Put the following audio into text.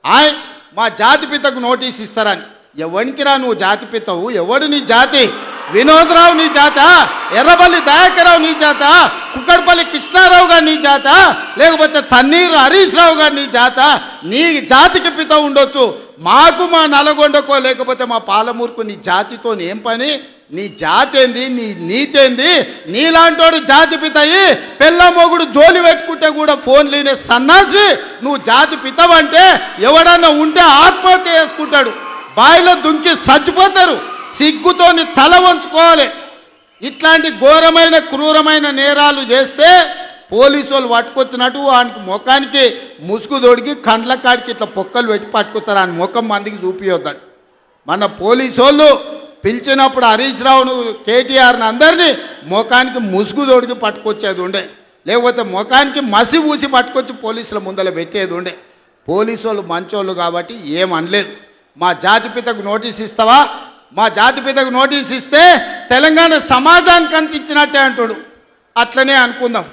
ఆయ మా జాతిపితకు నోటీస్ ఇస్తారని. ఎవరికిరా నువ్వు జాతిపితవు? ఎవడు నీ జాతి? వినోద్రావు నీ జాత? ఎర్రబల్లి దయాకరావు నీ జాత? కుక్కడపల్లి కృష్ణారావు గారు నీ జాత? లేకపోతే తన్నీరు హరీష్ రావు గారు నీ జాత? నీ జాతికి పిత ఉండొచ్చు, మాకు మా నల్గొండకో లేకపోతే మా పాలమూరుకు నీ జాతితో ఏం పని? నీ జాతి ఏంది? నీ నీతేంది? నీలాంటోడు జాతి పితయి పెళ్ళ మొగుడు జోలి పెట్టుకుంటే కూడా ఫోన్ లేనే సన్నాసి నువ్వు జాతి పితవంటే ఎవడన్నా ఉంటే ఆత్మహత్య చేసుకుంటాడు, బాయిలో దుంకి చచ్చిపోతారు. సిగ్గుతోని తల వంచుకోవాలి. ఇట్లాంటి ఘోరమైన క్రూరమైన నేరాలు చేస్తే పోలీసు వాళ్ళు పట్టుకొచ్చినట్టు ఆయనకు ముఖానికి ముసుగు తొడిగి కండ్ల కాడికి ఇట్లా పొక్కలు పెట్టి పట్టుకొస్తారు. ఆయన ముఖం మందికి చూపియొద్దాడు. మన పోలీసు వాళ్ళు పిలిచినప్పుడు హరీష్ రావును కేటీఆర్ని అందరినీ ముఖానికి ముసుగు తొడిగి పట్టుకొచ్చేది ఉండే, లేకపోతే ముఖానికి మసి పూసి పట్టుకొచ్చి పోలీసుల ముందర పెట్టేది ఉండే. పోలీసు వాళ్ళు మంచోళ్ళు కాబట్టి ఏమనలేదు. మా జాతిపితకు నోటీస్ ఇస్తావా? మా జాతిపితకు నోటీస్ ఇస్తే తెలంగాణ సమాజానికి అంత ఇచ్చినట్టే అంటాడు. అట్లనే అనుకుందాం.